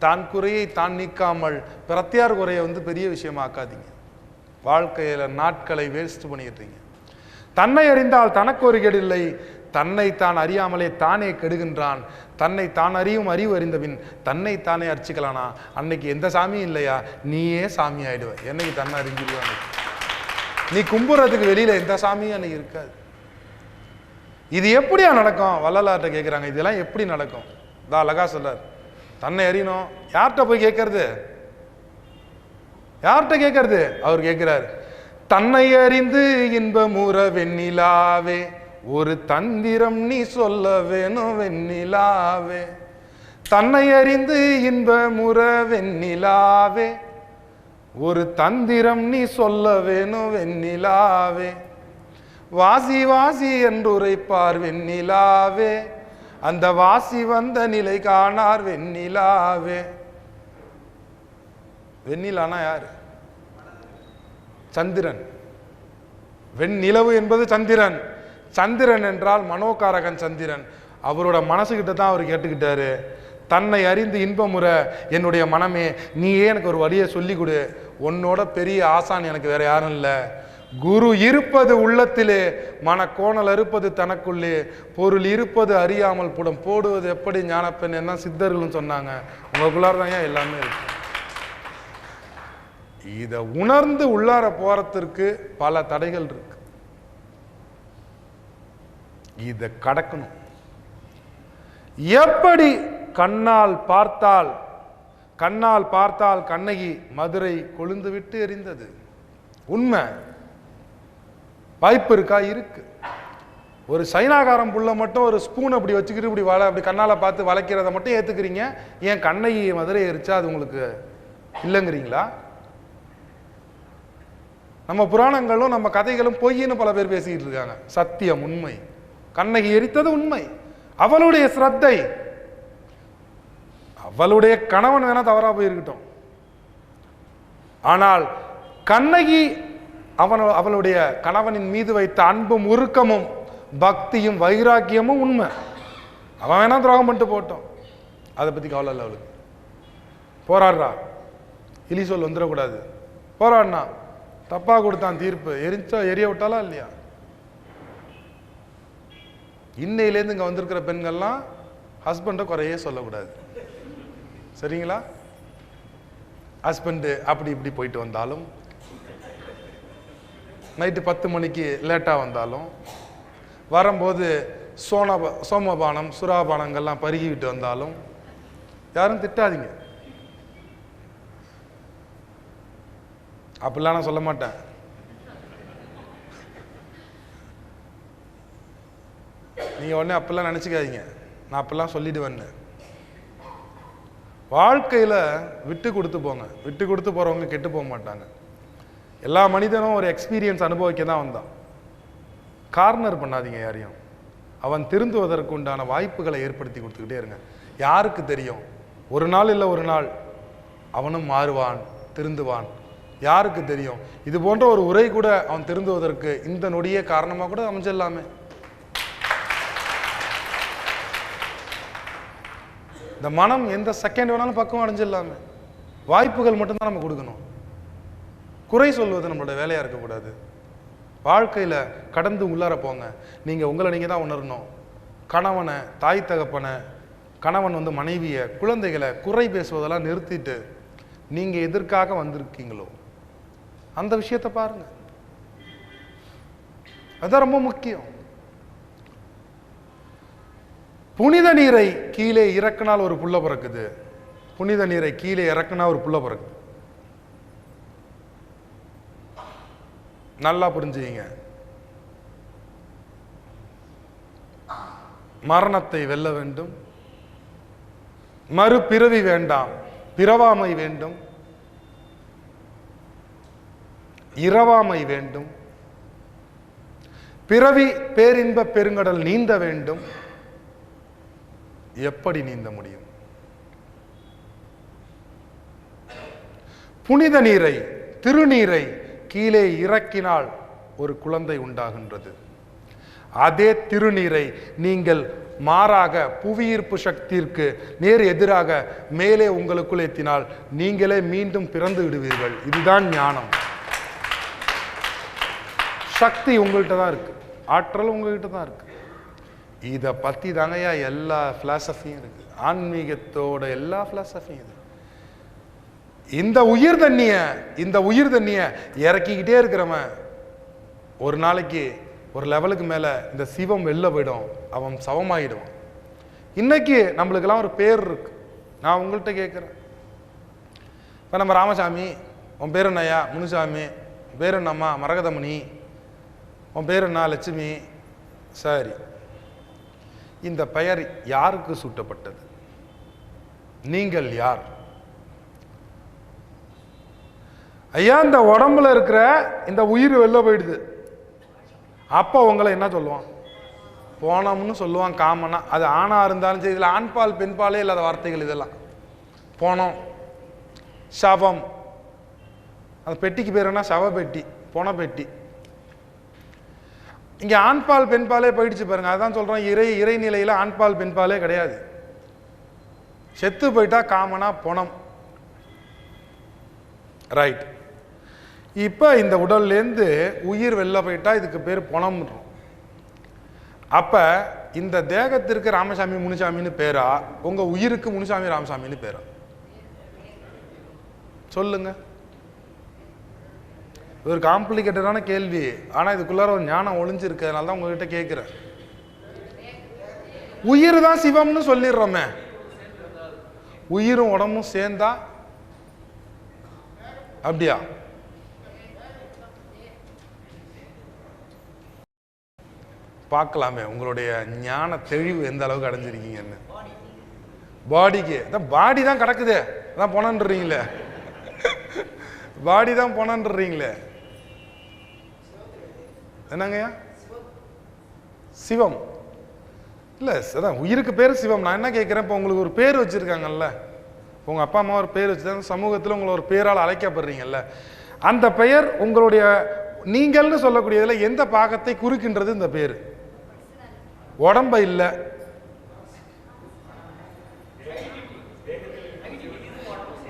தான் குறையை தான் நீக்காமல் பிரத்தியார் குறையை பெரிய விஷயமாக்காதீங்க. வாழ்க்கையில நாட்களை வேஸ்ட் பண்ணிடுறீங்க. தன்னை அறிந்தால் தனக்கு ஒரு கேடு இல்லை, தன்னை தான் அறியாமலே தானே கெடுகின்றான். தன்னை தான் அறியும் அறிவு அறிந்தபின் தன்னை தானே அர்ச்சிக்கலானா அன்னைக்கு எந்த சாமியும் இல்லையா, நீயே சாமி ஆயிடுவ. என்னைக்கு தன்னை அறிஞ்சிருவாங்க. நீ கும்புறதுக்கு வெளியில எந்த சாமியும் அன்னைக்கு இருக்காது. இது எப்படியா நடக்கும்? வள்ளலார்ட்ட கேட்கிறாங்க, இதெல்லாம் எப்படி நடக்கும்? தான் அழகா சொல்றார், தன்னை அறியணும். யார்கிட்ட போய் கேட்கறது? யார்கிட்ட கேட்கறது? அவர் கேட்கிறார், தன்னை அறிந்து இன்பமுற வெண்ணிலாவே ஒரு தந்திரம் நீ சொல்ல வேணும் வெண்ணிலாவே. தன்னை அறிந்து இன்பமுற வெண்ணிலாவே ஒரு தந்திரம் நீ சொல்ல வேணும் வெண்ணிலாவே. வாசி வாசி என்று உரைப்பார் வெண்ணிலாவே, அந்த வாசி வந்த நிலை காணார் வெண்ணிலாவே. வெண்ணிலானா யாரு? சந்திரன். வெண்ணிலவு என்பது சந்திரன். சந்திரன் என்றால் மனோகாரகன் சந்திரன். அவரோட மனசுகிட்ட தான் அவர் கேட்டுக்கிட்டாரு, தன்னை அறிந்து இன்பமுற என்னுடைய மனமே நீயே எனக்கு ஒரு வழியை சொல்லி கொடு. உன்னோட பெரிய ஆசான் எனக்கு வேற யாரும் இல்லை. குரு இருப்பது உள்ளத்திலே, மனக்கோணல் இருப்பது தனக்குள்ளே, பொருள் இருப்பது அறியாமல் புடம் போடுவது எப்படி ஞானப்பெண் என்ன சித்தர்களும் சொன்னாங்க. உங்களுக்குள்ளார தான் ஏன் எல்லாமே இருக்கு. இதை உணர்ந்து உள்ளார போறதுக்கு பல தடைகள் இருக்கு. இதை கடக்கணும். எப்படி? கண்ணால் பார்த்தால் கண்ணகி மதுரை கொழுந்து விட்டு எரிந்தது. உண்மை. வாய்ப்பு இருக்கா? இருக்கு. ஒரு சைனாகாரம் புள்ள மட்டும் ஒரு ஸ்பூன் அப்படி வச்சுக்கிட்டு இப்படி அப்படி கண்ணால பார்த்து வளைக்கிறத மட்டும் ஏத்துக்கிறீங்க. ஏன் கண்ணகி மதுரை எரிச்சா அது உங்களுக்கு இல்லைங்கிறீங்களா? நம்ம புராணங்களும் நம்ம கதைகளும் பொய்ன்னு பல பேர் பேசிக்கிட்டு இருக்காங்க. சத்தியம், உண்மை. கண்ணகி எரித்தது உண்மை. அவளுடைய சிரத்தை, அவளுடைய கணவன் வேணா தவறா போயிருக்கட்டும், ஆனால் கண்ணகி அவளுடைய கணவனின் மீது வைத்த அன்பும் உருக்கமும் பக்தியும் வைராக்கியமும் உண்மை. அவன் வேணா துரோகம் பண்ணிட்டு போட்டோம், அதை பத்தி கவலை இல்லை அவளுக்கு. போராடுறா, இலி சொல் வந்துடக்கூடாது. போராடினா தப்பா கொடுத்தான் தீர்ப்பு, எரிய விட்டாலா இல்லையா? இன்னையிலேருந்து இங்க வந்திருக்கிற பெண்கள்லாம் ஹஸ்பண்டை குறையே சொல்லக்கூடாது, சரிங்களா? ஹஸ்பண்டு அப்படி இப்படி போயிட்டு வந்தாலும், நைட்டு 10 மணிக்கு லேட்டாக வந்தாலும், வரும்போது சோமபானம் சுறாபானங்கள்லாம் பருகிவிட்டு வந்தாலும் யாரும் திட்டாதீங்க. அப்படிலாம் நான் சொல்ல மாட்டேன். நீங்க உடனே அப்படிலாம் நினைச்சுக்காதீங்க, நான் அப்படிலாம் சொல்லிடுவேன்னு. வாழ்க்கையில விட்டு கொடுத்து போங்க. விட்டு கொடுத்து போறவங்க கெட்டு போக மாட்டாங்க. எல்லா மனிதனும் ஒரு எக்ஸ்பீரியன்ஸ் அனுபவிக்க தான் வந்தான். கார்னர் பண்ணாதீங்க யாரையும். அவன் திருந்துவதற்கு உண்டான வாய்ப்புகளை ஏற்படுத்தி கொடுத்துக்கிட்டே இருங்க. யாருக்கு தெரியும், ஒரு நாள் இல்லை ஒரு நாள் அவனும் மாறுவான், திருந்துவான். யாருக்கு தெரியும், இது போன்ற ஒரு உரை கூட அவன் திருந்துவதற்கு இந்த நொடியே காரணமாக கூட அமைஞ்சிடலாமே. இந்த மனம் எந்த செகண்ட் வேணாலும் பக்கம் அடைஞ்சிடலாமே. வாய்ப்புகள் மட்டும்தான் நம்ம கொடுக்கணும். குறை சொல்வது நம்மளோட வேலையா இருக்கக்கூடாது. வாழ்க்கையில கடந்து உள்ளார போங்க. நீங்க உங்களை நீங்க தான் உணரணும். கணவனை, தாய் தகப்பனை, கணவன் மனைவியை, குழந்தைகளை குறை பேசுவதெல்லாம் நிறுத்திட்டு நீங்க எதற்காக வந்திருக்கீங்களோ அந்த விஷயத்தை பாருங்க. அதுதான் ரொம்ப முக்கியம். புனித நீரை கீழே இறக்கினால் ஒரு புள்ள பிறக்குது. புனித நீரை கீழே இறக்கினா ஒரு புள்ள பிறக்குது. நல்லா புரிஞ்சுங்க. மரணத்தை வெல்ல வேண்டும், மறுபிறவி வேண்டாம், பிறவாமை வேண்டும், இரவாமை வேண்டும், பிறவி பேரின்ப பெருங்கடல் நீந்த வேண்டும். எப்படி நீந்த முடியும்? புனித நீரை, திருநீரை கீழே இறக்கினால் ஒரு குழந்தை உண்டாகின்றது. அதே திருநீரை நீங்கள் மாறாக புவியீர்ப்பு சக்திக்கு நேர் எதிராக மேலே உங்களுக்குள் ஏற்றினால் நீங்களே மீண்டும் பிறந்து விடுவீர்கள். இதுதான் ஞானம். சக்தி உங்கள்கிட்ட தான் இருக்கு, ஆற்றல் உங்ககிட்ட தான் இருக்கு. இதை பத்தி தாங்கய்யா எல்லா பிலாசபியும் இருக்கு, ஆன்மீகத்தோட எல்லா பிலாசபியும் இருக்கு. இந்த உயிர் தண்ணிய இறக்கிக்கிட்டே இருக்கிறவன் ஒரு நாளைக்கு ஒரு லெவலுக்கு மேல இந்த சிவம் வெளில போயிடும், அவன் சவமாயிடுவான். இன்னைக்கு நம்மளுக்கெல்லாம் ஒரு பேர் இருக்கு. நான் உங்கள்கிட்ட கேட்குறேன், இப்போ நம்ம ராமசாமி, உன் பேர் என்னய்யா? முனுசாமி. உன் பேர் என்னம்மா? மரகதமணி. உன் பேர் என்ன? லட்சுமி. சரி, இந்த பெயர் யாருக்கு சூட்டப்பட்டது? நீங்கள் யார்? ஐயா, இந்த உடம்புல இருக்கிற இந்த உயிர் வெளில போயிடுது, அப்போ உங்களை என்ன சொல்லுவான்? போனோம்னு சொல்லுவான். காமனா அது ஆணா இருந்தாலும் சரி, இதில் ஆண்பால் பெண்பாலே இல்லாத வார்த்தைகள் இதெல்லாம். போனோம், சவம். அந்த பெட்டிக்கு பேர் என்ன? சவ பெட்டி, போன பெட்டி. இங்கே ஆண்பால் பெண்பாலே போயிடுச்சு பாருங்க. அதான் சொல்றோம், இறைநிலையில் ஆண்பால் பெண்பாலே கிடையாது. செத்து போயிட்டா காமனா பொணம். ரைட். இப்போ இந்த உடல்லேருந்து உயிர் வெளில போயிட்டா இதுக்கு பேர் பொணம். அப்ப இந்த தேகத்திற்கு ராமசாமி முனுசாமின்னு பேரா, உங்க உயிருக்கு முனுசாமி ராமசாமின்னு பேரா? சொல்லுங்க. ஒரு காம்ப்ளிகேட்டடான கேள்வி, ஆனா இதுக்குள்ளார ஒரு ஞானம் ஒளிஞ்சிருக்கு. அதனால தான் உங்ககிட்ட கேட்கிறேன். உயிர் தான் சிவம்னு சொல்லிடுறோமே, உயிரும் உடம்பும் சேர்ந்தா அப்படியா? பார்க்கலாமே உங்களுடைய ஞான தெளிவு எந்த அளவுக்கு அடைஞ்சிருக்கீங்கன்னு. பாடிக்கு பாடி தான் கிடக்குது, அதான் போனன்றீங்களே, பாடி தான் போனன்றீங்களே. என்னங்கய்யா? சிவம் இல்லை, அதான் உயிருக்கு பேர் சிவம். நான் என்ன கேட்குறேன், இப்போ உங்களுக்கு ஒரு பேர் வச்சுருக்காங்கல்ல, உங்கள் அப்பா அம்மா ஒரு பேர் வச்சுருக்காங்க, சமூகத்தில் உங்களை ஒரு பேரால் அழைக்கப்படுறீங்கல்ல, அந்த பெயர் உங்களுடைய நீங்கள்னு சொல்லக்கூடியதில் எந்த பாகத்தை குறிக்கின்றது இந்த பேர்? உடம்ப இல்லை,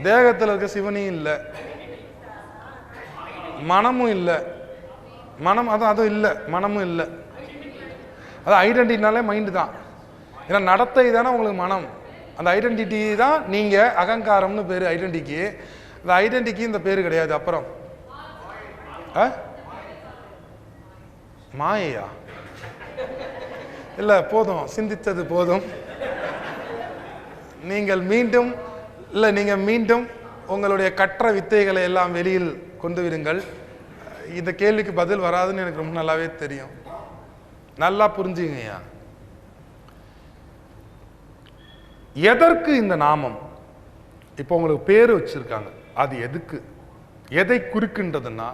தேகத்தில் இருக்க சிவனையும் இல்லை, மனமும் இல்லை. மனம் அதுவும் இல்லை, மனமும் இல்லை. அது ஐடென்டிட்டினாலே மைண்டு தான். ஏன்னா நடத்தை தானே உங்களுக்கு மனம். அந்த ஐடென்டிட்டி தான் நீங்கள் அகங்காரம்னு பேர் ஐடென்டிட்டிக்கு. அந்த ஐடென்டிட்டிக்கு இந்த பேர் கிடையாது. அப்புறம் மாயையா? இல்லை, போதும், சிந்தித்தது போதும். நீங்கள் மீண்டும் உங்களுடைய கற்ற வித்தைகளை எல்லாம் வெளியில் கொண்டு விடுங்கள். இந்த கேள்விக்கு பதில் வராதுன்னு எனக்கு ரொம்ப நல்லாவே தெரியும். நல்லா புரிஞ்சுங்கய்யா. எதற்கு இந்த நாமம்? இப்போ உங்களுக்கு பேர் வச்சிருக்காங்க, அது எதுக்கு, எதை குறிக்கின்றதுன்னா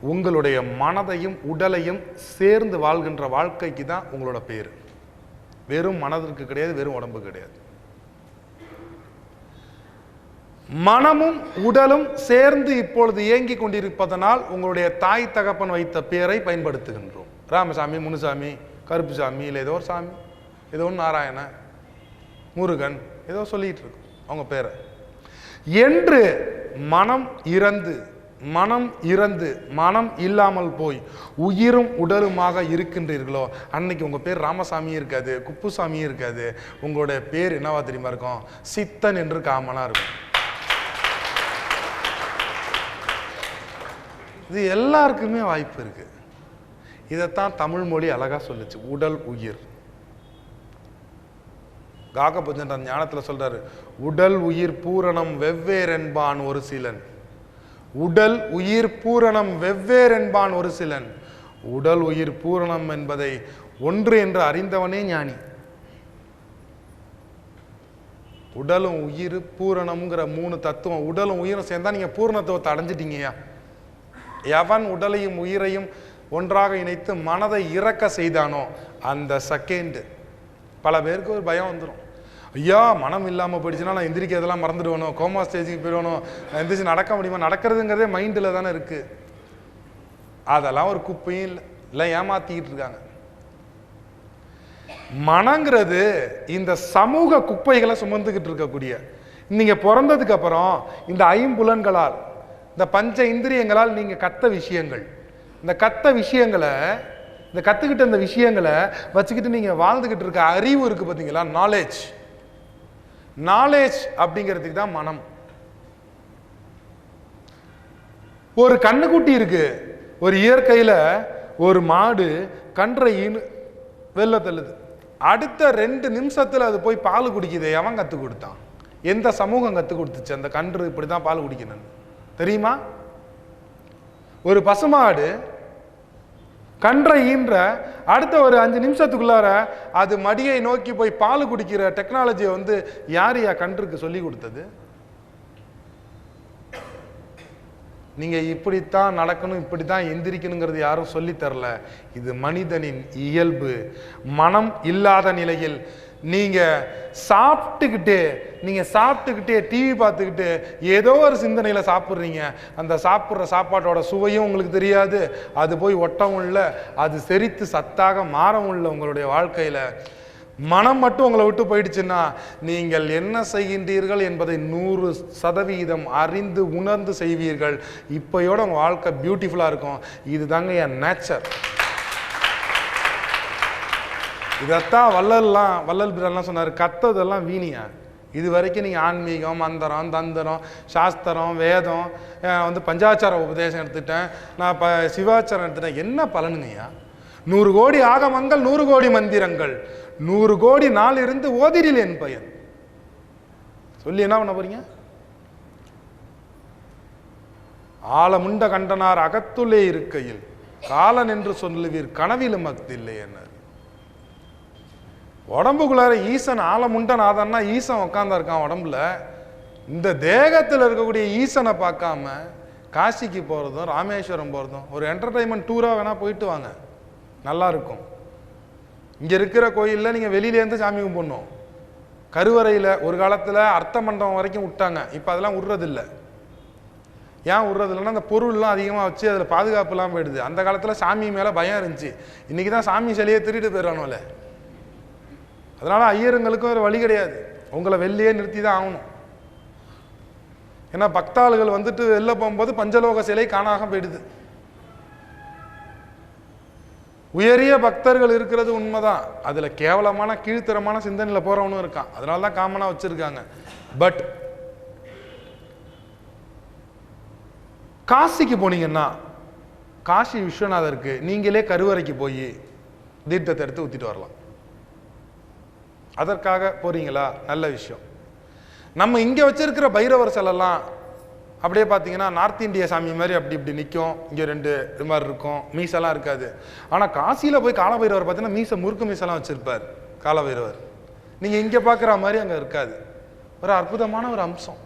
உங்களுடைய மனதையும் உடலையும் சேர்ந்து வாழ்கின்ற வாழ்க்கைக்கு தான் உங்களோட பேர். வெறும் மனதிற்கு கிடையாது, வெறும் உடம்பு கிடையாது. மனமும் உடலும் சேர்ந்து இப்பொழுது இயங்கி கொண்டிருப்பதனால் உங்களுடைய தாய் தகப்பன் வைத்த பேரை பயன்படுத்துகின்றோம். ராமசாமி, முனுசாமி, கருப்புசாமி, இல்லை ஏதோ ஒரு சாமி, ஏதோ ஒன்று நாராயண, முருகன், ஏதோ சொல்லிட்டு இருக்கு அவங்க பேரை. என்று மனம் இறந்து மனம் இல்லாமல் போய் உயிரும் உடலுமாக இருக்கின்றீர்களோ அன்னைக்கு உங்க பேர் ராமசாமியும் இருக்காது, குப்புசாமியும் இருக்காது. உங்களுடைய பேர் என்னவா தெரியுமா இருக்கும்? சித்தன் என்று காமனா இருக்கும். இது எல்லாருக்குமே வாய்ப்பு இருக்கு. இதைத்தான் தமிழ் மொழி அழகா சொல்லுச்சு, உடல் உயிர். காகபுஜன் ஞானத்துல சொல்றாரு, உடல் உயிர் பூரணம் வெவ்வேறென்பான் ஒரு சிலன். உடல் உயிர் பூரணம் வெவ்வேறென்பான் ஒரு சிலன். உடல் உயிர் பூரணம் என்பதை ஒன்று என்று அறிந்தவனே ஞானி. உடலும் உயிர் பூரணம்ங்கிற 3 தத்துவம், உடலும் உயிரும் சேர்ந்தா நீங்க பூரணத்துவத்தை அடைஞ்சிட்டீங்கயா. எவன் உடலையும் உயிரையும் ஒன்றாக இணைத்து மனதை இறக்க செய்தானோ அந்த செகண்ட் பல பேருக்கு ஒரு பயம் வந்துடும். ஐயா, மனம் இல்லாமல் போயிடுச்சுன்னா நான் எந்திரிக்கிறதெல்லாம் மறந்துடுவேணும், கோமா ஸ்டேஜுக்கு போயிடுவேணும், எந்திரிச்சு நடக்க முடியுமா? நடக்கிறதுங்கிறதே மைண்டில் தானே இருக்குது. அதெல்லாம் ஒரு குப்பையும் இல்லை, ஏமாற்றிக்கிட்டு இருக்காங்க. மனங்கிறது இந்த சமூக குப்பைகளை சுமந்துக்கிட்டு இருக்கக்கூடிய, நீங்க பிறந்ததுக்கு அப்புறம் இந்த ஐம்புலன்களால், இந்த பஞ்ச இந்திரியங்களால் நீங்க கத்த விஷயங்கள், இந்த கத்த விஷயங்களை, இந்த கத்துக்கிட்ட இந்த விஷயங்களை வச்சுக்கிட்டு நீங்க வாழ்ந்துகிட்டு இருக்க அறிவு இருக்கு பார்த்தீங்களா, நாலேஜ். நாலேஜ் அப்படிங்கிறதுக்கு தான் மனம். ஒரு கண்ணுக்குட்டி இருக்கு, ஒரு இயற்கையில ஒரு மாடு கன்றை வெளில தள்ளுது, அடுத்த 2 நிமிஷத்துல அது போய் பால் குடிக்குது. எவன் கத்து கொடுத்தான்? எந்த சமூகம் கத்து கொடுத்துச்சு அந்த கன்று இப்படிதான் பால் குடிக்கணும் தெரியுமா? ஒரு பசுமாடு கன்றை ஈன்ற அடுத்த ஒரு 5 நிமிஷத்துக்குள்ளார அது மடியை நோக்கி போய் பால் குடிக்கிற டெக்னாலஜியை வந்து யார் கன்றுக்கு சொல்லி கொடுத்தது? நீங்க இப்படித்தான் நடக்கணும், இப்படித்தான் எந்திரிக்கணுங்கிறது யாரும் சொல்லி தரல. இது மனிதனின் இயல்பு. மனம் இல்லாத நிலையில் நீங்க சாப்பிட்டுக்கிட்டே டிவி பார்த்துக்கிட்டு ஏதோ ஒரு சிந்தனையில சாப்பிட்றீங்க. அந்த சாப்பிட்ற சாப்பாட்டோட சுவையும் உங்களுக்கு தெரியாது, அது போய் ஒட்டவும் இல்லை, அது செரித்து சத்தாக மாறவும் இல்லை. உங்களுடைய வாழ்க்கையில மனம் மட்டும் உங்களை விட்டு போயிடுச்சுன்னா நீங்கள் என்ன செய்கின்றீர்கள் என்பதை 100% அறிந்து உணர்ந்து செய்வீர்கள். இப்போயோட உங்க வாழ்க்கை பியூட்டிஃபுல்லா இருக்கும். இதுதாங்க என் நேச்சர். இதைத்தான் வள்ளல் பிரான்லாம் சொன்னார், கத்ததெல்லாம் வீணியா. இது வரைக்கும் நீங்கள் ஆன்மீகம், மந்திரம், தந்திரம், சாஸ்திரம், வேதம், வந்து பஞ்சாச்சார உபதேசம் எடுத்துட்டேன், நான் சிவாச்சாரம் எடுத்துட்டேன், என்ன பலனுங்கய்யா? 100 கோடி ஆகமங்கள், 100 கோடி மந்திரங்கள், 100 கோடி நாள் இருந்து ஓதிரில் என் பயன் சொல்லி என்ன பண்ண போறீங்க? ஆழமுண்ட கண்டனார் அகத்துள்ளே இருக்கையில் காலன் என்று சொல்லுவீர் கனவிலும் அக்தில்லை என்ன. உடம்புக்குள்ளார ஈசன் ஆழமுண்டன் ஆதன்னா ஈசன் உட்கார்ந்தா இருக்கான் உடம்புல. இந்த தேகத்தில் இருக்கக்கூடிய ஈசனை பார்க்காம காசிக்கு போறதும் ராமேஸ்வரம் போறதும் ஒரு என்டர்டைன்மெண்ட் டூரா வேணா போயிட்டு வாங்க, நல்லா இருக்கும். இங்க இருக்கிற கோயில்ல நீங்க வெளியிலேருந்து சாமி கும்பிடணும். கருவறையில ஒரு காலத்துல அர்த்த மண்டபம் வரைக்கும் விட்டாங்க, இப்ப அதெல்லாம் விடுறதில்லை. ஏன் விடுறதில்லைன்னா அந்த பொருள்லாம் அதிகமா வச்சு அதுல பாதுகாப்பு எல்லாம் போயிடுது. அந்த காலத்துல சாமி மேல பயம் இருந்துச்சு, இன்னைக்குதான் சாமி சிலையை திருட்டு போயிடறானுல. அதனால ஐயருங்களுக்கும் ஒரு வழி கிடையாது, உங்களை வெளியே நிறுத்தி தான் ஆகணும். ஏன்னா பக்தாளுகள் வந்துட்டு வெளில போகும்போது பஞ்சலோக சிலை காணாம போயிடுது. உயரிய பக்தர்கள் இருக்கிறது உண்மைதான், அதுல கேவலமான கீழ்த்தரமான சிந்தனையில போறவனும் இருக்கான், அதனாலதான் காமனா வச்சிருக்காங்க. பட் காசிக்கு போனீங்கன்னா காசி விஸ்வநாதருக்கு நீங்களே கருவறைக்கு போய் தீர்த்தத்தை எடுத்து ஊத்திட்டு வரலாம். அதற்காக போறீங்களா? நல்ல விஷயம். நம்ம இங்க வச்சிருக்கிற பைரவர் சிலைலாம் அப்படியே பார்த்தீங்கன்னா நார்த் இந்தியா சாமி மாதிரி அப்படி இப்படி நிற்கும், இங்கே 2 இது மாதிரி இருக்கும், மீசெல்லாம் இருக்காது. ஆனால் காசியில் போய் காலபைரவர் பார்த்தீங்கன்னா மீசை முறுக்கு மீசெல்லாம் வச்சிருப்பார் காலபைரவர். நீங்கள் இங்கே பார்க்குற மாதிரி அங்கே இருக்காது. ஒரு அற்புதமான ஒரு அம்சம்.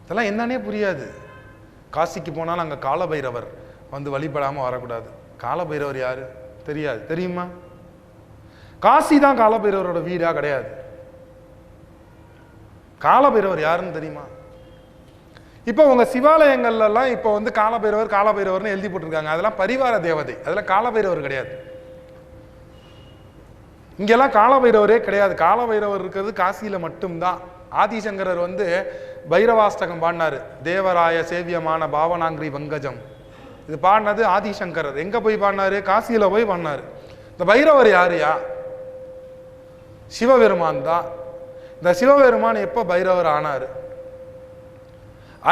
இதெல்லாம் என்னன்னே புரியாது. காசிக்கு போனாலும் அங்கே காலபைரவர் வந்து வழிபடாமல் வரக்கூடாது. காலபைரவர் யாரு தெரியாது, தெரியுமா? காசி தான் காலபைரவரோட வீடா? கிடையாது. காலபைரவர் யாருன்னு தெரியுமா? இப்போ உங்க சிவாலயங்கள்லாம் இப்போ வந்து காலபைரவர்னு எழுதி போட்டிருக்காங்க, அதெல்லாம் பரிவார தேவதை, அதெல்லாம் காலபைரவர் கிடையாது. இங்கெல்லாம் காலபைரவரே கிடையாது. காலபைரவர் இருக்கிறது காசியில மட்டும்தான். ஆதிசங்கரர் வந்து பைரவாஷ்டகம் பாடினாரு, தேவராய சேவியமான பாவனாங்கிரி பங்கஜம். இது பாடினது ஆதிசங்கரர். எங்க போய் பாடினாரு? காசியில போய் பாடினாரு. இந்த பைரவர் யாருயா? சிவபெருமான் தான். இந்த சிவபெருமான் எப்ப பைரவர் ஆனாரு?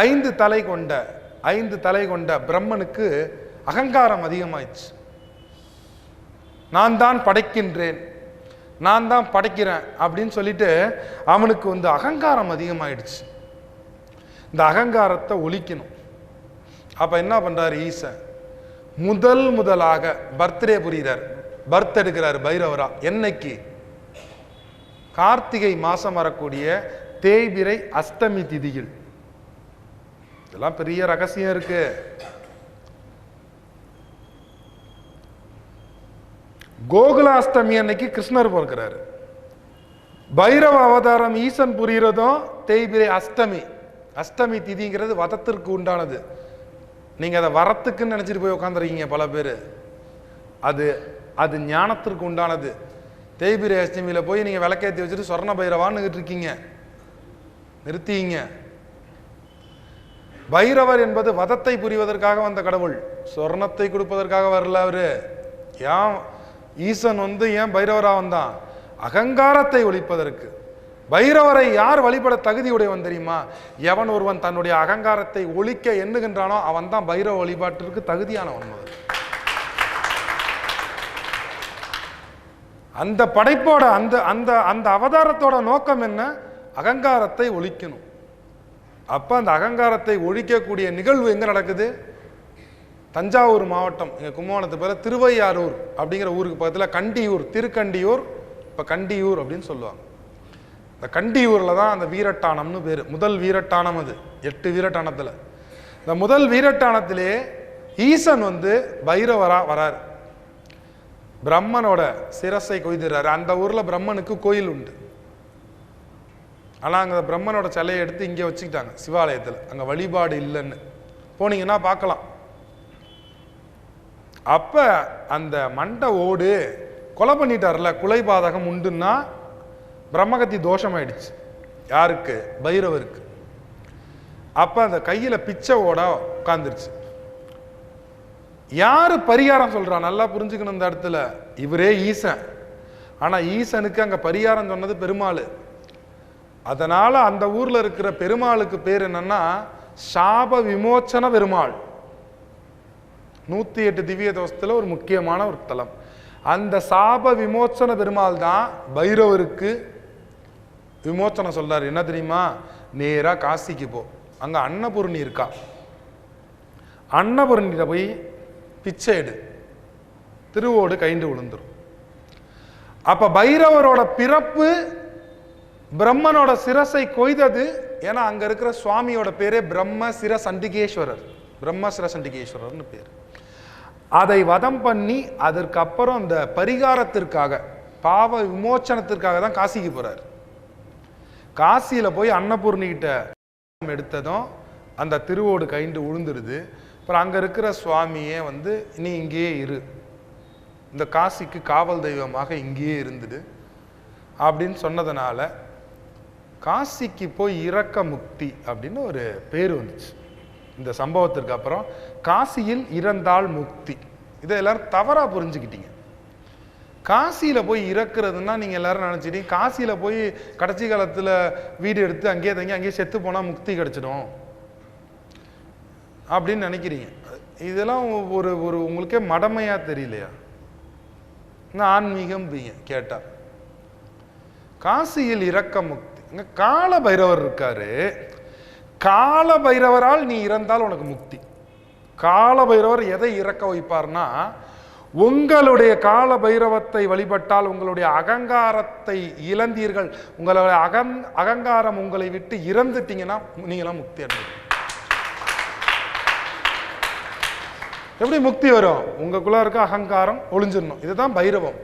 5 தலை கொண்ட பிரம்மனுக்கு அகங்காரம் அதிகமாயிடுச்சு. நான் தான் படைக்கின்றேன், நான் தான் படைக்கிறேன் அப்படின்னு சொல்லிட்டு அவனுக்கு வந்து அகங்காரம் அதிகமாயிடுச்சு. இந்த அகங்காரத்தை ஒழிக்கணும். அப்ப என்ன பண்றாரு ஈசன்? முதலாக பர்த்டே புரிகிறார், பர்த் எடுக்கிறார் பைரவரா. என்னைக்கு? கார்த்திகை மாசம் வரக்கூடிய தேய்பிரை அஷ்டமி திதியில். இதெல்லாம் பெரிய ரகசியம் இருக்கு. கோகுலாஷ்டமி அன்னைக்கு கிருஷ்ணர் பிறக்கிறாரு. பைரவ அவதாரம் ஈசன் புரிகிறதும் தேய்பிரை அஷ்டமி திதிங்கிறது வதத்திற்கு உண்டானது. நீங்க அதை வரத்துக்குன்னு நினைச்சிட்டு போய் உட்காந்துருக்கீங்க பல பேர். அது ஞானத்திற்கு உண்டானது. தேய்பிரை அஷ்டமியில் போய் நீங்கள் விளக்கேற்றி வச்சுட்டு சொர்ண பைரவான்னு இருக்கீங்க. நிறுத்திங்க. பைரவர் என்பது வதத்தை புரிவதற்காக வந்த கடவுள், சொர்ணத்தை கொடுப்பதற்காக வரல. அவரு ஏன் ஈசன் ஏன் பைரவரா வந்தான்? அகங்காரத்தை ஒழிப்பதற்கு. பைரவரை யார் வழிபட தகுதி உடையவன் தெரியுமா? எவன் ஒருவன் தன்னுடைய அகங்காரத்தை ஒழிக்க எண்ணுகின்றானோ அவன் தான் பைரவ வழிபாட்டிற்கு தகுதியானவன். அந்த படைப்போட அந்த அந்த அந்த அவதாரத்தோட நோக்கம் என்ன? அகங்காரத்தை ஒழிக்கணும். அப்ப அந்த அகங்காரத்தை ஒழிக்கக்கூடிய நிகழ்வு எங்க நடக்குது? தஞ்சாவூர் மாவட்டம், எங்க கும்பகோணத்து பேர திருவையாரூர் அப்படிங்கிற ஊருக்கு பக்கத்தில் கண்டியூர், திருக்கண்டியூர், இப்ப கண்டியூர் அப்படின்னு சொல்லுவாங்க. இந்த கண்டியூர்ல தான் அந்த வீரட்டானம்னு பேரு. முதல் வீரட்டானம் அது. 8 வீரட்டானத்துல இந்த முதல் வீரட்டானத்திலே ஈசன் பைரவரா வரார். பிரம்மனோட சிரசை கொய்துறாரு. அந்த ஊர்ல பிரம்மனுக்கு கோயில் உண்டு. ஆனா அங்க பிரம்மனோட சிலையை எடுத்து இங்க வச்சுக்கிட்டாங்க சிவாலயத்துல. அங்க வழிபாடு இல்லைன்னு போனீங்கன்னா பார்க்கலாம். அப்ப அந்த மண்ட ஓடு கொலை பண்ணிட்டார்ல, குலைபாதகம் உண்டுன்னா பிரம்மகத்தி தோஷம் ஆயிடுச்சு. யாருக்கு? பைரவருக்கு. அப்ப அந்த கையில பிச்சை ஓட உட்கார்ந்துருச்சு. யாரு பரிகாரம் சொல்றா? நல்லா புரிஞ்சுக்கணும் இந்த இடத்துல. இவரே ஈசன். ஆனா ஈசனுக்கு அங்க பரிகாரம் சொன்னது பெருமாள். அதனால அந்த ஊர்ல இருக்கிற பெருமாளுக்கு பேர் என்னன்னா சாப விமோச்சன பெருமாள். 108 திவ்ய தோஷத்துல ஒரு முக்கியமான ஒரு தலம். அந்த சாப விமோச்சன பெருமாள் தான் பைரவருக்கு விமோச்சனம் சொல்றாரு. என்ன தெரியுமா? நேரா காசிக்கு போ, அங்க அன்னபூர்ணி இருக்கா, அன்னபூர்ணியில போய் பிச்சை எடு, திருவோடு கைண்டு விழுந்துரும். அப்ப பைரவரோட பிறப்பு பிரம்மனோட சிரசை கொய்தது. ஏன்னா அங்க இருக்கிற சுவாமியோட பேரே பிரம்ம சிர சண்டிகேஸ்வரர், பிரம்ம சிர சண்டிகேஸ்வரர்னு பேர். அதை வதம் பண்ணி அதற்கப்புறம் அந்த பரிகாரத்திற்காக, பாவ விமோச்சனத்திற்காக தான் காசிக்கு போறார். காசியில போய் அன்னபூர்ணிகிட்ட எடுத்ததும் அந்த திருவோடு கைண்டு உழுந்துருது. அப்புறம் அங்க இருக்கிற சுவாமியே நீ இங்கேயே இரு, இந்த காசிக்கு காவல் தெய்வமாக இங்கேயே இருந்துடு அப்படின்னு சொன்னதுனால காசிக்கு போய் இறக்க முக்தி அப்படின்னு ஒரு பேர் வந்துச்சு. இந்த சம்பவத்திற்கு அப்புறம் காசியில் இறந்தால் முக்தி. இதை எல்லாரும் தவறா புரிஞ்சுக்கிட்டீங்க. காசியில போய் இறக்குறதுன்னா நீங்க எல்லாரும் நினைச்சிட்டீங்க காசியில போய் கடைசி காலத்துல வீடு எடுத்து அங்கேயே தங்கி அங்கேயே செத்து போனா முக்தி கிடைச்சிடும் அப்படின்னு நினைக்கிறீங்க. இதெல்லாம் ஒரு ஒரு உங்களுக்கே மடமையா தெரியலையா? ஆன்மீகம் கேட்டா காசியில் இறக்க முக்தி. கால பைரவர் இருக்காரு. கால பைரவரால் நீ இறந்தால் உனக்கு முக்தி. கால பைரவர் எதை இறக்க வைப்பார்னா, உங்களுடைய கால பைரவத்தை வழிபட்டால் உங்களுடைய அகங்காரத்தை இழந்தீர்கள், உங்களுடைய அகங்காரம் உங்களை விட்டு இறந்துட்டீங்கன்னா நீங்களாம் முக்தி அடைவீங்க. எப்படி முக்தி வரும்? உங்களுக்குள்ள இருக்க அகங்காரம் ஒளிஞ்சிடணும். இதுதான் பைரவம்.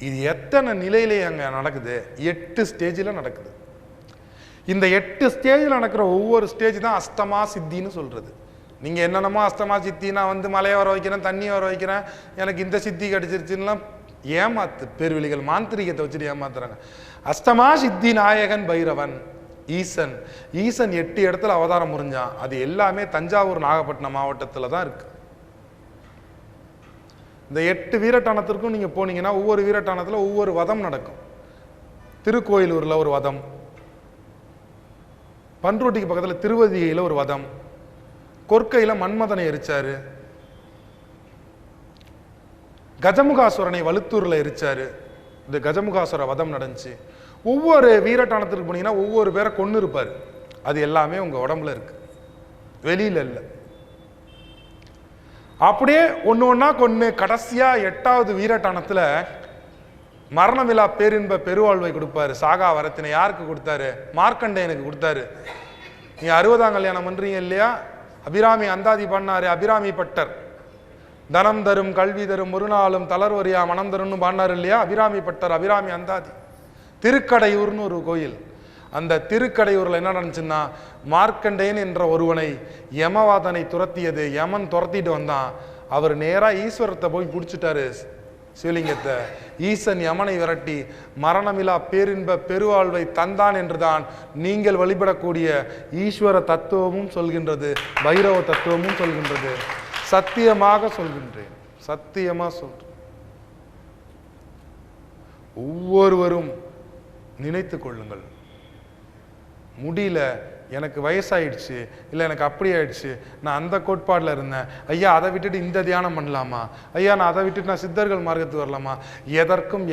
இது எத்தனை நிலையிலே அங்க நடக்குது? 8 ஸ்டேஜில் நடக்குது. இந்த 8 ஸ்டேஜில் நடக்கிற ஒவ்வொரு ஸ்டேஜ் தான் அஷ்டமா சித்தின்னு சொல்றது. நீங்க என்னென்னமோ அஷ்டமா சித்தி, நான் மலையை வர வைக்கிறேன், தண்ணியை வர வைக்கிறேன், எனக்கு இந்த சித்தி கிடைச்சிருச்சுலாம் ஏமாத்து பேர்வெளிகள் மாந்திரிகத்தை வச்சுட்டு ஏமாத்துறாங்க. அஷ்டமா சித்தி நாயகன் பைரவன் ஈசன். ஈசன் 8 இடத்துல அவதாரம் புரிஞ்சான். அது எல்லாமே தஞ்சாவூர் நாகப்பட்டினம் மாவட்டத்தில் தான் இருக்கு. இந்த 8 வீரட்டானத்திற்கும் நீங்க போனீங்கன்னா ஒவ்வொரு வீரட்டானத்தில் ஒவ்வொரு வதம் நடக்கும். திருக்கோயிலூர்ல ஒரு வதம், பன்ருட்டிக்கு பக்கத்தில் திருவதியில ஒரு வதம், கொற்கையில மன்மதனை எரிச்சாரு, கஜமுகாசுரனை வலுத்தூர்ல எரிச்சாரு. இந்த கஜமுகாசுர வதம் நடந்துச்சு. ஒவ்வொரு வீரட்டானத்திற்கு போனீங்கன்னா ஒவ்வொரு பேரை கொன்னு இருப்பாரு. அது எல்லாமே உங்க உடம்புல இருக்கு, வெளியில இல்லை. அப்படியே ஒன்னு ஒன்னா கொன்னு கடைசியா 8வது வீரட்டானத்துல மரணமில்லா பேரின்ப பெருவாழ்வை கொடுப்பாரு. சாகா வரத்தினை யாருக்கு கொடுத்தாரு? மார்க்கண்டேயனுக்கு கொடுத்தாரு. நீ 60ஆம் கல்யாணம் பண்றீங்க இல்லையா? அபிராமி அந்தாதி பண்ணாரு. அபிராமி பட்டர் தனம் தரும் கல்வி தரும் ஒரு நாளும் தளர்வரியா மனம் தரும்னு பாடினாரு இல்லையா? அபிராமி பட்டர், அபிராமி அந்தாதி. திருக்கடையூர்னு ஒரு கோயில். அந்த திருக்கடையூர்ல என்ன நடந்துச்சுன்னா, மார்க்கண்டேயன் என்ற ஒருவனை யமவாதனை துரத்தியது. யமன் துரத்திட்டு வந்தான். அவர் நேரா ஈஸ்வரத்தை போய் பிடிச்சிட்டாரு. சிவலிங்கத்தை. ஈசன் யமனை விரட்டி மரணமிலா பேரின்ப பெருவாழ்வை தந்தான் என்றுதான் நீங்கள் வழிபடக்கூடிய ஈஸ்வர தத்துவமும் சொல்கின்றது, பைரவ தத்துவமும் சொல்கின்றது. சத்தியமாக சொல்கின்றேன், சத்தியமா சொல்றேன். ஒவ்வொருவரும் நினைத்து கொள்ளுங்கள். முடியல, எனக்கு வயசாயிடுச்சு, இல்லை எனக்கு அப்படி ஆயிடுச்சு, நான் அந்த கோட்பாடில் இருந்தேன், ஐயா அதை விட்டுட்டு இந்த தியானம் பண்ணலாமா, ஐயா நான் அதை விட்டுட்டு நான் சித்தர்கள் மார்க்கத்துக்கு வரலாமா? எதற்கும்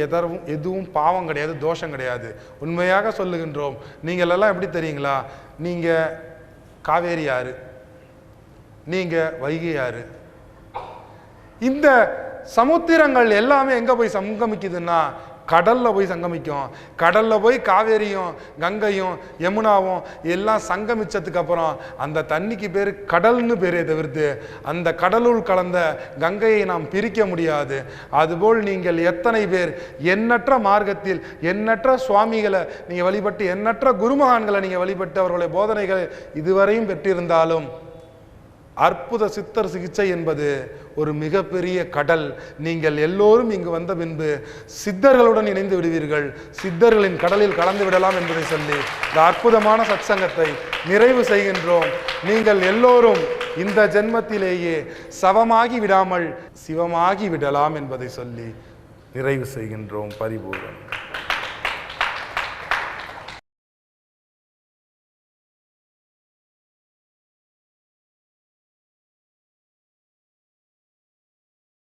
எதுவும் பாவம் கிடையாது, தோஷம் கிடையாது. உண்மையாக சொல்லுகின்றோம். நீங்கள் எல்லாம் எப்படி தெரியுங்களா? நீங்கள் காவேரி ஆறு, நீங்கள் வைகை ஆறு, இந்த சமுத்திரங்கள் எல்லாமே எங்கே போய் சங்கமிக்குதுன்னா கடல்ல போய் சங்கமிக்கும். கடல்ல போய் காவேரியும் கங்கையும் யமுனாவும் எல்லாம் சங்கமிச்சதுக்கு அப்புறம் அந்த தண்ணிக்கு பேர் கடல்னு பேரே தவிர்த்து அந்த கடலுள் கலந்த கங்கையை நாம் பிரிக்க முடியாது. அதுபோல் நீங்கள் எத்தனை பேர் எண்ணற்ற மார்க்கத்தில் எண்ணற்ற சுவாமிகளை நீங்க வழிபட்டு எண்ணற்ற குருமகான்களை நீங்க வழிபட்டு அவர்களுடைய போதனைகளை இதுவரையும் பெற்றிருந்தாலும் அற்புத சித்தர் சிகிச்சை என்பது ஒரு மிகப்பெரிய கடல். நீங்கள் எல்லோரும் இங்கு வந்த பின்பு சித்தர்களுடன் இணைந்து விடுவீர்கள், சித்தர்களின் கடலில் கலந்து விடலாம் என்பதை சொல்லி இந்த அற்புதமான சத்சங்கத்தை நிறைவு செய்கின்றோம். நீங்கள் எல்லோரும் இந்த ஜென்மத்திலேயே சவமாகி விடாமல் சிவமாகி விடலாம் என்பதை சொல்லி நிறைவு செய்கின்றோம். பரிபூரணம்.